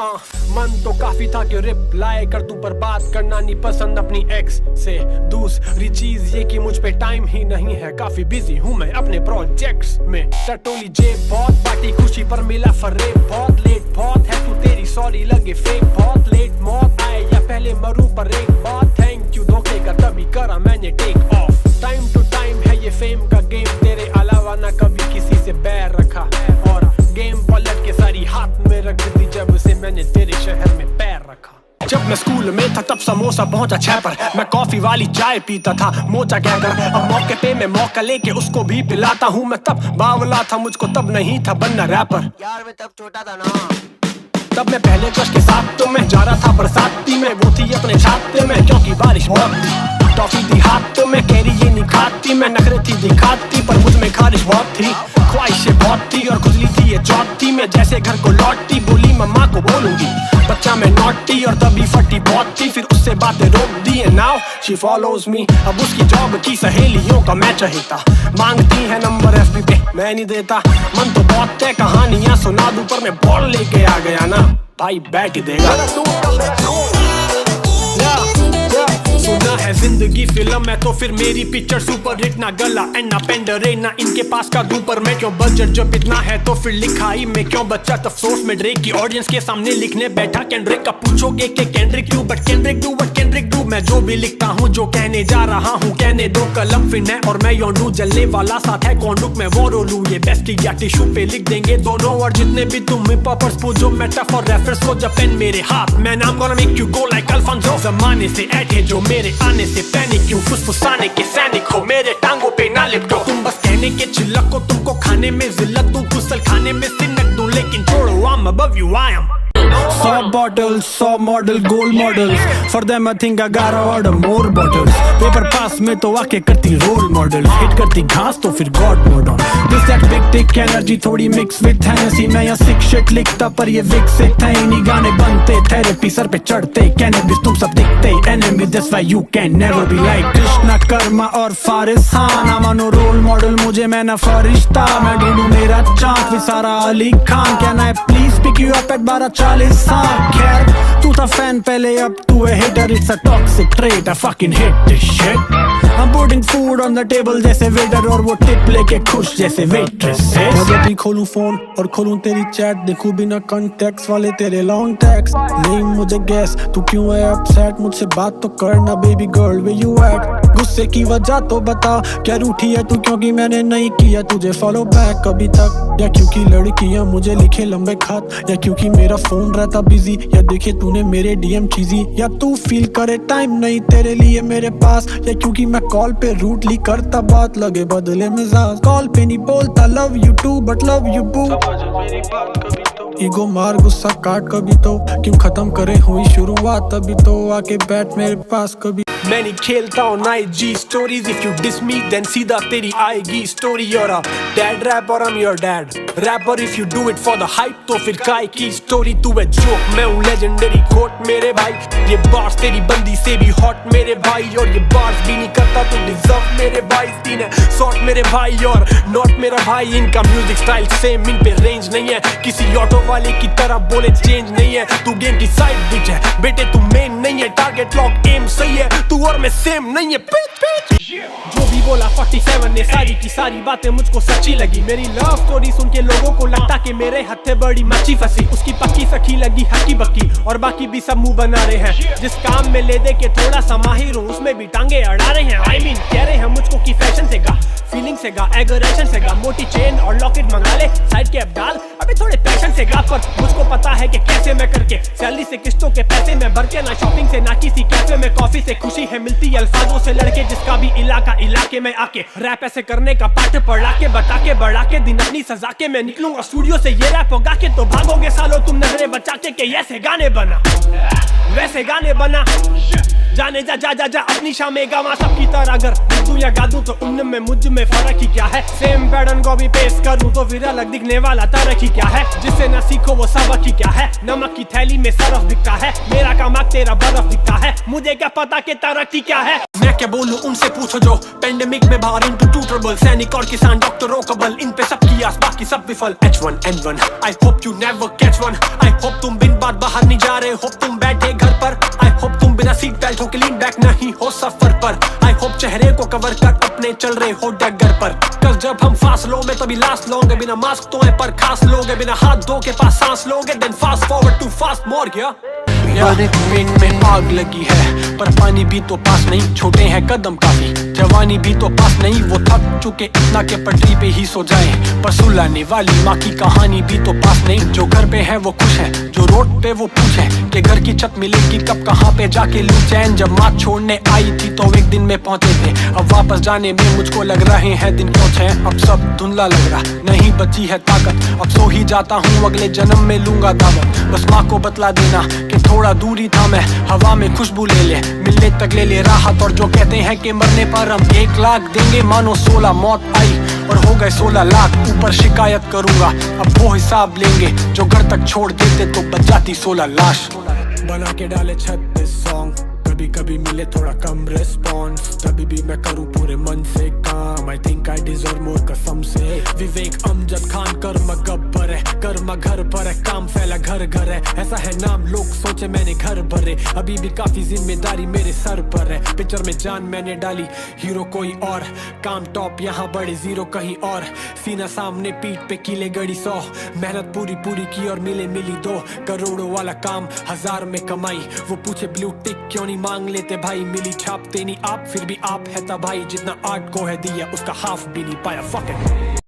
मन तो काफी था कि रिप्लाई कर दूं, पर बात करना नहीं पसंद अपनी एक्स से। दूसरी चीज ये कि मुझ पे टाइम ही नहीं है, काफी बिजी हूँ मैं अपने प्रोजेक्ट्स में। टटोली जेब बहुत, बाटी खुशी पर मिला फरेब बहुत। लेट बहुत है तू, तेरी सॉरी लगे फेक बहुत। लेट मौत आए या पहले मरूं पर एक बात, थैंक यू धोखे का तभी करा मैंने take off. Time to time है ये फेम का गेम, तेरे अलावा ना कभी किसी से बैर रखा, और गेम पलट के सारी हाथ में रख दी जब से मैंने तेरे शहर में पैर रखा। जब मैं स्कूल में था तब समोसा पहुंचा 6 पर, मैं कॉफी वाली चाय पीता था मोचा कहकर। अब मौके पे मैं मौका लेके उसको भी पिलाता हूँ। मैं तब बावला था, मुझको तब नहीं था बनना रैपर। यार मैं तब छोटा था ना, तब मैं पहले क्रश के साथ तो मैं जा रहा था बरसाती में, वो थी अपने छाते में क्योंकि बारिश बहुत थी। टॉफी दी हाथ तो मैं कैरी ये नहीं खाती, मैं नखरे थी दिखाती पर मुझ में खारिश बहुत थी। ख्वाहिशें बहुत थी और खुजली थी ये चौथी में, जैसे घर को लौटती बोली मम्मा को बोलूंगी बच्चा मैं नॉटी, और तभी फटी बहुत थी फिर उससे बातें रोक दी। And now she follows me, अब उसकी जॉब की सहेलियों का मैं चाहता। मांगती है नंबर FB पे मैं नहीं देता, मन तो बहुत है कहानियां सुना दूं पर मैं बॉल लेके आ गया ना, भाई बैठ ही देगा। सुना है जिंदगी फिल्म है तो फिर मेरी पिक्चर सुपर हिट, ना गला एंड ना पेंडरे ना इनके पास का दूं, पर मैं क्यों बजट जब इतना है तो फिर लिखाई में क्यों बच्चा। अफसोस में ड्रेक की ऑडियंस के सामने लिखने बैठा केंड्रिक का, पूछोगे कि केंड्रिक क्यों, but Kendrick do what Kendrick do. मैं जो भी लिखता हूँ जो कहने जा रहा हूँ कहने दो, कलम फिन है और मैं योंडू जलने वाला साथ है कौंडुक मैं वो रोलू। ये बेस्ट या टिश्यू पे लिख देंगे दोनों, और जितने भी तुम हिप-हॉपर्स पूछो मेटाफोर रेफरेंस को जब पेन मेरे हाथ में नाम gonna make you go like Alphonso. जमाने से ऐठे जो मेरे आने से पैनिक क्यों, फुसफुसाने के सैनिक हो मेरे टांगों पे ना लिपटो। तुम बस कहने के चिल्लक को, तुमको खाने में जिल्लत दूं, गुसल खाने में सिन्नक दूं, लेकिन छोड़ो I'm above you I am। 100 bottles, 100 model, gold models. For them I think I gotta order more bottles. Paper pass में तो आके करती रोल मॉडल, हिट करती घास तो फिर God mode on. This that big tick energy थोड़ी mix with Hennessey, मैं यहाँ सिक शिट लिखता पर ये विकसित है। इन्हीं गाने बनते थेरेपी सर पे चढ़ते, कैनबिस तुम सब दिखते enemy, this why you can never be like Krishna Karma और Faris Khan. I'm on a role model, मुझे मैं ना फरिश्ता, मैं ढूंढूं मेरा चांद Sara Ali Khan. Can I please pick you up at 12:40? खैर तू था फैन पहले अब तू है hater, it's a toxic trait I fucking hate this shit. I'm putting food on the table जैसे वेटर, और वो टिप लेके खुश जैसे वेट्रेस। मैं जब भी खोलूं फोन और खोलूं तेरी चैट, देखूं बिना कॉन्टेक्स्ट वाले तेरे लॉन्ग टैक्स। नहीं मुझे गैस तू क्यों है अपसेट, मुझसे बात तो करना baby girl way you ate. गुस्से की वजह तो बता क्या रूठी है तू, क्योंकि मैंने नहीं किया तुझे फॉलो बैक कभी तक, या क्योंकि लड़कियां मुझे लिखे लंबे खत, या क्योंकि मेरा फोन रहता बिजी, या देखे तूने मेरे DM चीजी, या तू फील करे टाइम नहीं तेरे लिए मेरे पास, या क्योंकि मैं कॉल पे रूटली करता बात लगे बदले मिजाज। कॉल पे नहीं बोलता love you too but love you boo, ego मार गुस्सा काट कभी तो, क्यों खत्म करे हुई शुरुआत तभी तो, आके बैठ मेरे पास कभी। मैं नहीं खेलता हूँ ना IG stories, if you diss me then सीधा तेरी आएगी story. You're a dad rap और I'm your dad rapper, if you do it for the hype तो फिर काय की स्टोरी। तू है जोक मैं हूँ लेजेंडरी कोट मेरे भाई, ये बार्स तेरी बंदी से भी हॉट मेरे भाई, और ये बार्स भी नहीं करता तू डिजर्व मेरे भाई। तीन है सॉर्ट मेरे भाई और नॉट मेरा भाई, इनका म्यूजिक स्टाइल सेम, इन पे रेंज नहीं है, किसी ऑटो वाले की तरह बोले चेंज नहीं है। तू गेम की साइड बिच है बेटे, तू मेन नहीं है, टारगेट लॉक एम सही है, तू और मैं सेम नहीं है। जो भी बोला 47 ने सारी की सारी बातें मुझको सच्ची लगी, मेरी लव स्टोरी सुन के लोगों को लगता कि मेरे हत्थे बड़ी मच्छी फंसी, उसकी पक्की सखी लगी हक्की बक्की, और बाकी भी सब मुंह बना रहे हैं। जिस काम में ले दे के थोड़ा सा माहिर हूँ उसमें भी टांगे अड़ा रहे हैं। I mean, कह रहे हैं मुझको की फैशन से गा, फीलिंग से गा, एगोरेशन से गा, मोटी चेन और लॉकेट मंगा ले साइड के अब डाल, अभी थोड़े पैशन से गा, पर मुझको पता है कि कैसे मैं करके सैलरी से किस्तों के पैसे में भर के, ना शॉपिंग से ना किसी कैफे में कॉफी से खुशी है मिलती अल्फाजों से लड़के, जिसका भी इलाके में आके रैप ऐसे करने का पाठ पढ़ा के बता के बढ़ा के दिन अपनी सजा के मैं निकलूंगा स्टूडियो से ये रैप गा के, तो भागोगे सालों तुम नजरें बचा के ऐसे गाने बना वैसे गाने बना, जाने जा जा जा जा अपनी शाम में गावा सबकी तरह, अगर दूं या गा दूं तो उनमें मुझ में फर्क ही क्या है। सेम पैटर्न को भी पेश करूं तो फिर अलग दिखने वाला तरक ही क्या है, जिससे न सीखो वो सबक ही क्या है। नमक की थैली में सरफ दिखता है, मेरा कामक तेरा बर्फ दिखता है, मुझे क्या पता कि तरक्की क्या है। मैं क्या बोलूं उनसे पूछो जो पेंडेमिक में बाहर इनटू टू ट्रबल, सैनिक और किसान डॉक्टरों का बल, इन पे सबकी आस बाकी सब विफल। H1N1 I hope you never catch one, I hope तुम बिन बात बाद बाहर नहीं जा रहे, होप तुम बैठे घर पर। आई होप तुम बिना सीट बेल्ट हो के लीन बैक नहीं हो सफर पर। आई होप चेहरे को कवर कर अपने चल रहे हो डगर पर। कल जब हम फास्ट लो में तभी लास्ट लोगे, बिना मास्क तो है पर खास लोगे, बिना हाथ धो के पास सांस लोगे, then fast forward to fast more. पेट में आग लगी है पर पानी भी तो पास नहीं, छोटे हैं कदम काफी, जवानी भी तो पास नहीं, वो थक चुके इतना के पटरी पे ही सो जाएं, पर सुलाने वाली माँ की कहानी भी तो पास नहीं। जो घर पे है वो खुश है, जो रोड पे वो पूछे कि घर की छत मिलेगी कब, कहाँ पे जाके लूं चैन। जब माँ छोड़ने आई थी तो एक दिन में पहुंचे थे, अब वापस जाने में मुझको लग रहे हैं दिन क्यों छह। अब सब धुंधला लग रहा, नहीं बची है ताकत, अब सो ही जाता हूँ, अगले जन्म में लूंगा दावत। बस माँ को बतला देना कि थोड़ा दूरी था मैं, हवा में खुशबू ले ले, मिलने तक ले ले राहत। और जो कहते हैं कि मरने पर हम 1 लाख देंगे, मानो 16 मौत आई और हो गए 16 लाख। ऊपर शिकायत करूंगा अब वो हिसाब लेंगे, जो घर तक छोड़ देते तो बच जाती 16 लाश। बना के डाले 36 सॉन्ग, कभी कभी मिले थोड़ा कम रिस्पॉन्स, तभी भी मैं करूं पूरे मन से काम। I think I deserve more कसम से। विवेक अमजद खान कर्म गब्बर है, कर्म घर पर है, काम फैला घर घर है, ऐसा है नाम लोग सोचे मैंने घर भरे। अभी भी काफी जिम्मेदारी मेरे सर पर है, पिक्चर में जान मैंने डाली, हीरो कोई और, काम टॉप यहाँ बड़े जीरो कहीं और। सीना सामने पीठ पे कीले गड़ी 100, मेहनत पूरी पूरी की और मिली 2 करोड़ों वाला काम 1000 में कमाई। वो पूछे ब्लू टिक क्यों नहीं मांग लेते भाई, मिली छापते नहीं आप, फिर भी आप है भाई, जितना आर्ट को है दिया उसका हाफ भी नहीं पाया। Fuck it.